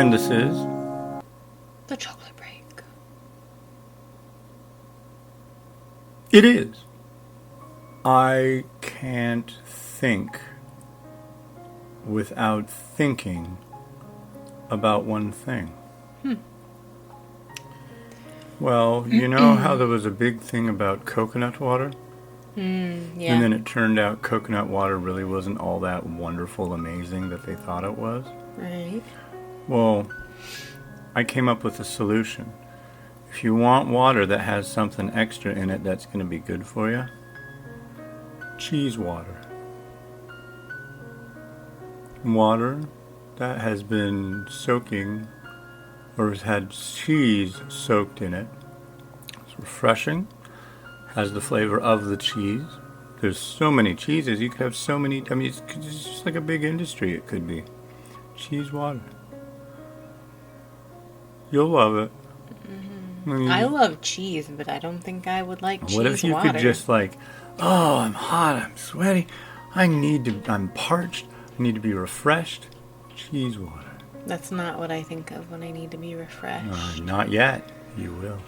And this is The Chocolate Break. It is. I can't think without thinking about one thing. Well, you know how there was a big thing about coconut water? Yeah. And then it turned out coconut water really wasn't all that wonderful, amazing that they thought it was? Right. Well, I came up with a solution. If you want water that has something extra in it that's going to be good for you, cheese water. Water that has been soaking or has had cheese soaked in it. It's refreshing, has the flavor of the cheese. There's so many cheeses, you could have so many, I mean, it's just like a big industry it could be. Cheese water. You'll love it. I love cheese, but I don't think I would like cheese What if you water. could just like, oh, I'm hot, I'm sweaty, I'm parched, I need to be refreshed. Cheese water. That's not what I think of when I need to be refreshed. Not yet. You will.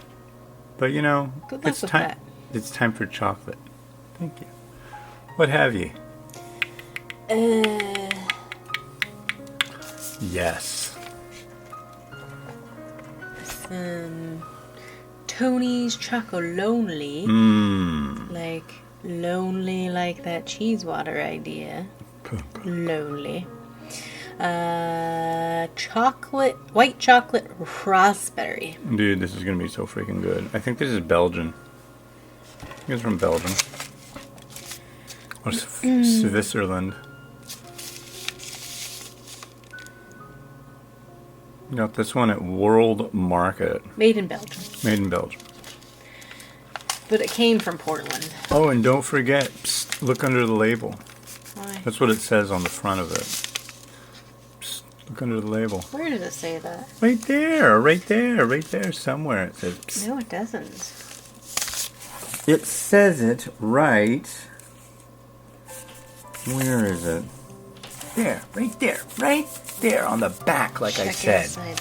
But you know, Good luck it's with time. that. It's time for chocolate. Thank you. What have you? Yes. Some Tony's Chocolonely. Like lonely, like that cheese water idea. Lonely. White chocolate raspberry. Dude, this is gonna be so freaking good. I think this is Belgian. I think it's from Belgium. Or Switzerland. Got this one at World Market. Made in Belgium. Made in Belgium. But it came from Portland. Oh, and don't forget, psst, look under the label. Why? That's what it says on the front of it. Psst, look under the label. Where does it say that? Right there somewhere it says psst. No, it doesn't. It says it right. Where is it? There, right there on the back, like I Check said. inside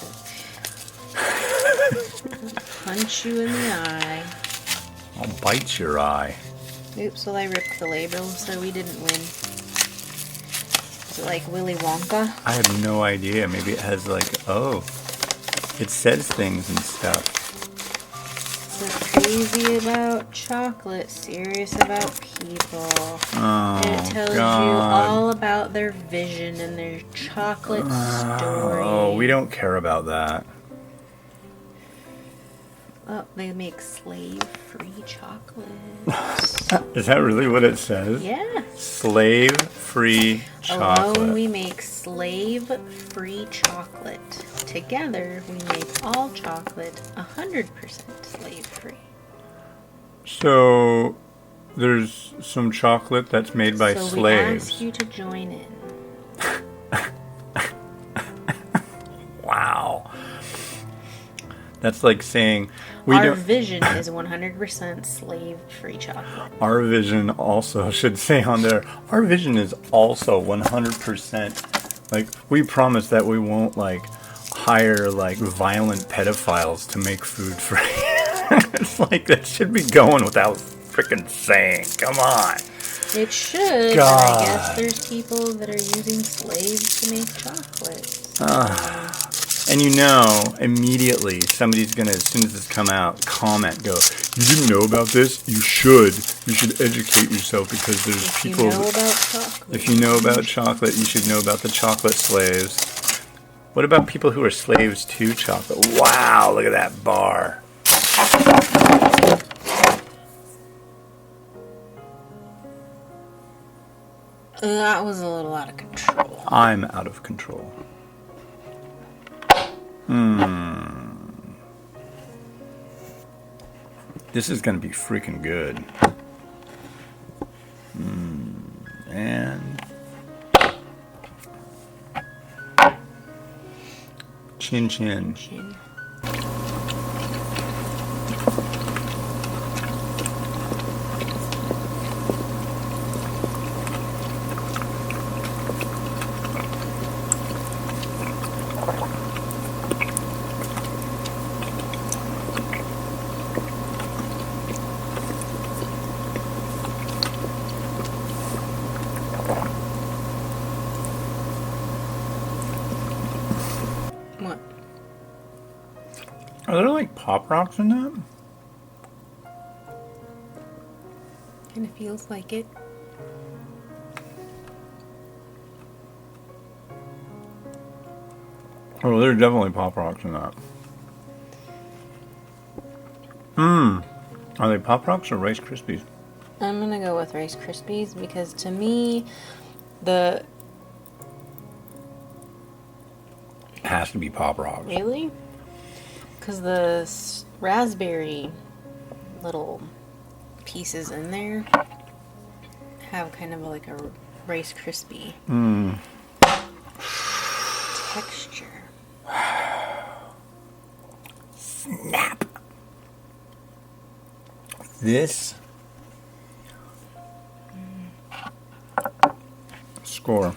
punch you in the eye. I'll bite your eye. Oops, well I ripped the label, so we didn't win. Is it like Willy Wonka? I have no idea. Maybe it has like, oh, it says things and stuff. So crazy about chocolate, serious about people. Oh, And it tells you God. all about their vision and their chocolate story. Oh, we don't care about that. Oh, they make slave-free chocolate. Is that really what it says? Yeah. Slave-free chocolate. Alone we make slave-free chocolate. Together we make all chocolate 100% slave-free. So, there's some chocolate that's made by so slaves. we ask you to join in. Wow. That's like saying Our vision is 100% slave-free chocolate. Our vision also should say on there. Our vision is also 100%. Like, we promise that we won't like hire like violent pedophiles to make food for you. It's like that should be going without freaking saying. Come on. It should. God. And I guess there's people that are using slaves to make chocolate. And you know, immediately somebody's gonna, as soon as this come out, comment, go, you didn't know about this? You should. You should educate yourself because there's If people. you know about chocolate. If you know about chocolate, you should know about the chocolate slaves. What about people who are slaves to chocolate? Wow, look at that bar. That was a little out of control. I'm out of control. This is going to be freaking good. And chin chin. Chin. Are there like Pop Rocks in that? Kind of feels like it. Oh, there's definitely Pop Rocks in that. Are they Pop Rocks or Rice Krispies? I'm gonna go with Rice Krispies because to me, the Has to be Pop Rocks. really, because the raspberry little pieces in there have kind of like a Rice Krispie texture. Snap. This score.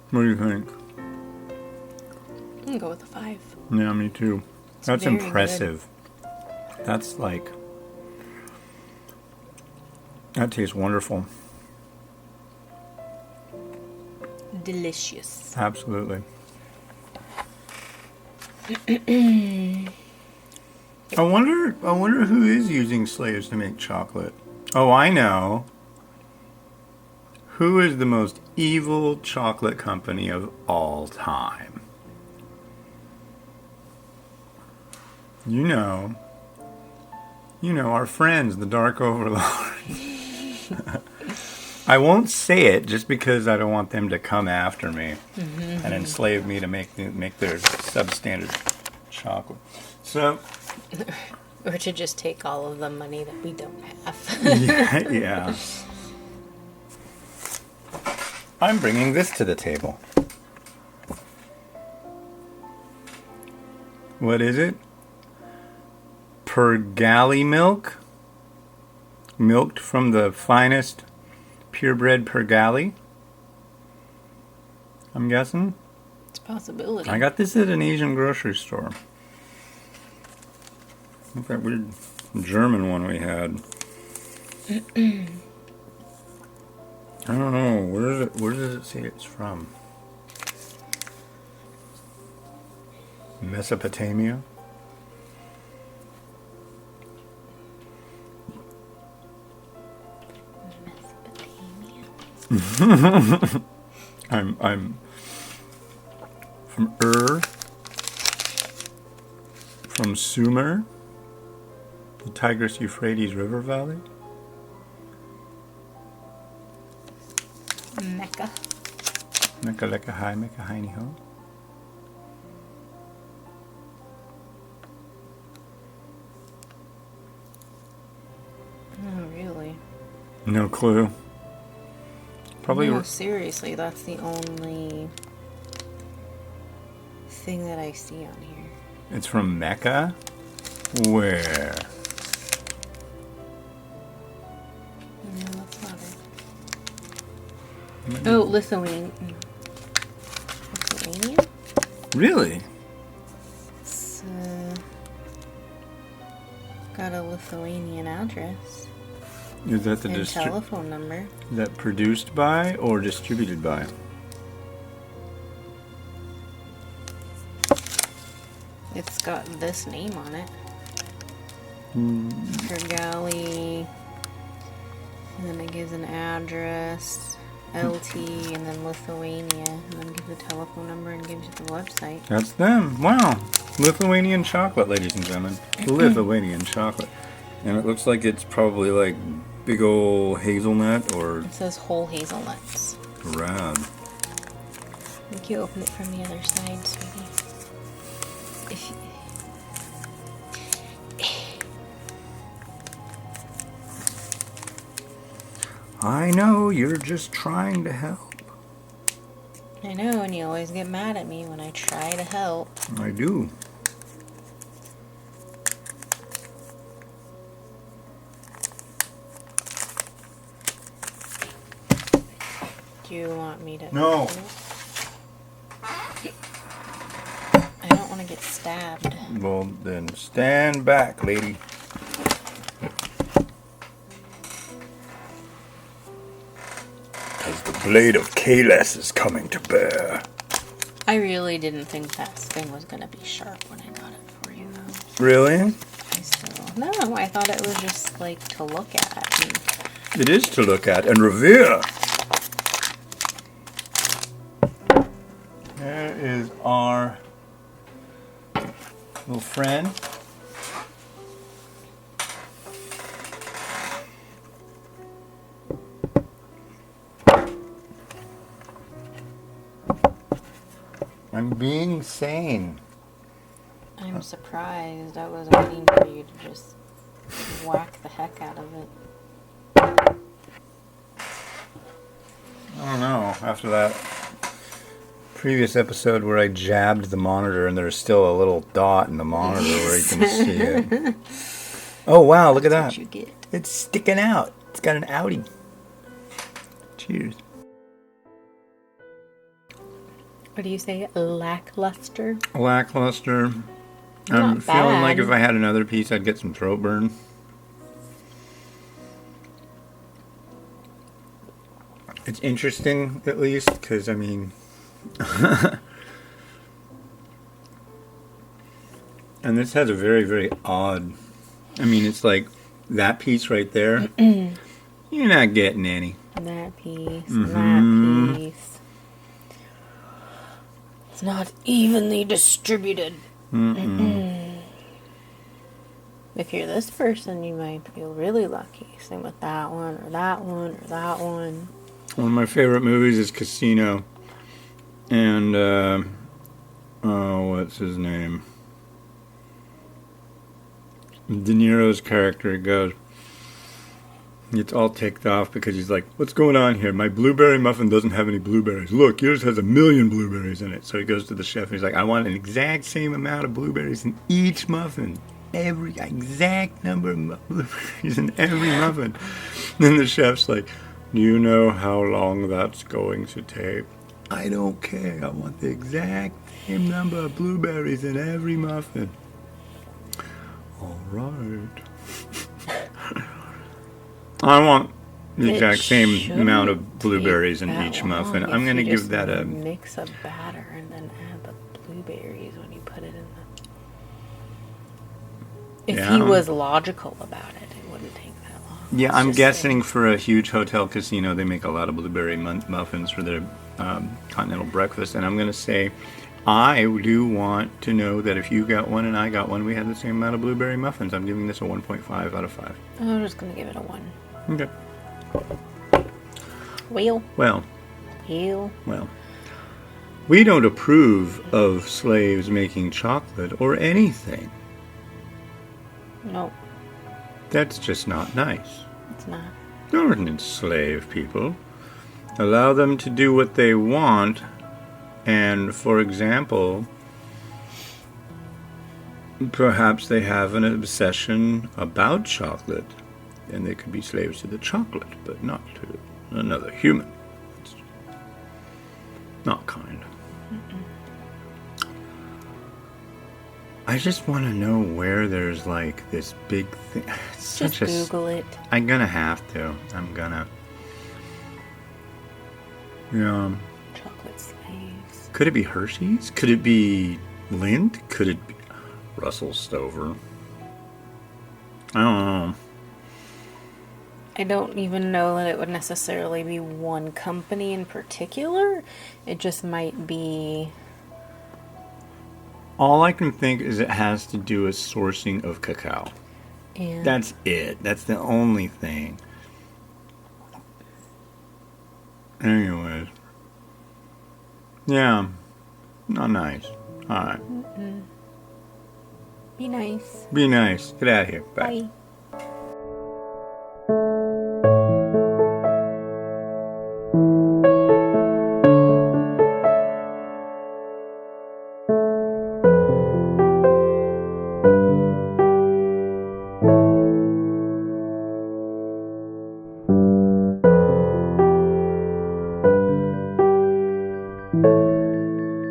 What do you think? I'm gonna go with a 5. Yeah, me too. That's very impressive. That's like, that tastes wonderful. Delicious. Absolutely. I wonder who is using slaves to make chocolate. Oh, I know. Who is the most evil chocolate company of all time? You know, our friends, the Dark Overlords. I won't say it just because I don't want them to come after me and enslave me to make their substandard chocolate. So, Or to just take all of the money that we don't have. yeah. I'm bringing this to the table. What is it? Pergali milk? Milked from the finest purebred Pergali? I'm guessing. It's a possibility. I got this at an Asian grocery store. Look at that weird German one we had. I don't know. Where does it say it's from? Mesopotamia? Mesopotamia. I'm from from Sumer, the Tigris Euphrates River Valley. Mecca. Mecca lecca hi, Mecca heini ho. Oh, really? No clue. Probably. No, seriously, that's the only thing that I see on here. It's from Mecca? Where? No, that's not it. Oh, Lithuanian. Lithuanian? Really? It's got a Lithuanian address Is that the and telephone number. that produced by or distributed by? It's got this name on it. Pergali. And then it gives an address, LT, and then Lithuania. And then gives a telephone number and gives you the website. That's them. Wow. Lithuanian chocolate, ladies and gentlemen. Lithuanian chocolate. And it looks like it's probably like big old hazelnut or It says whole hazelnuts. rad. think you open it from the other side, sweetie. If you... I know, you're just trying to help. I know, and you always get mad at me when I try to help. I do. Do you want me to... No. open it? I don't want to get stabbed. Well, then stand back, lady. Because the blade of Kalis is coming to bear. I really didn't think that thing was going to be sharp when I got it for you, though. Really? I still... No, I thought it was just, like, to look at. And... It is to look at and revere. There is our little friend. I'm being sane. I'm surprised. I was waiting for you to just whack the heck out of it. I don't know. After that previous episode where I jabbed the monitor and there's still a little dot in the monitor where you can see it. Oh, wow. Look at that. What you get. It's sticking out. It's got an outie. Cheers. What do you say? Lackluster? Lackluster. Not I'm feeling like bad. if I had another piece, I'd get some throat burn. It's interesting, at least, because, I mean... and this has a very, very odd... I mean, it's like that piece right there. You're not getting any. That piece, and that piece. It's not evenly distributed. If you're this person, you might feel really lucky. Same with that one, or that one, or that one. One of my favorite movies is Casino. And, oh, what's his name? De Niro's character goes, it's all ticked off because he's like, what's going on here? My blueberry muffin doesn't have any blueberries. Look, yours has 1,000,000 blueberries in it. So he goes to the chef and he's like, I want an exact same amount of blueberries in each muffin. Every exact number of blueberries in every muffin. And the chef's like, do you know how long that's going to take? I don't care. I want the exact same number of blueberries in every muffin. All right. I want the exact same amount of blueberries in each muffin. I'm going to give that a... Mix a batter and then add the blueberries when you put it in the... If he was logical about it, it wouldn't take that long. Yeah, I'm guessing for a huge hotel casino, they make a lot of blueberry muffins for their continental breakfast. And I'm going to say, I do want to know that if you got one and I got one, we had the same amount of blueberry muffins. I'm giving this a 1.5 out of 5. I'm just going to give it a 1. Okay. Well. We don't approve of slaves making chocolate or anything. No, That's just not nice. it's not. Don't enslave people. Allow them to do what they want. And, for example, perhaps they have an obsession about chocolate. And they could be slaves to the chocolate, but not to another human. It's not kind. I just want to know where there's like this big thing. Just Google it. I'm gonna have to. Yeah. Chocolate slaves. Could it be Hershey's? Could it be Lindt? Could it be Russell Stover? I don't know. I don't even know that it would necessarily be one company in particular. It just might be... All I can think is it has to do with sourcing of cacao. And That's it. That's the only thing. Anyways. Yeah, not nice. All right. Be nice. Be nice. Get out of here. Bye. Bye.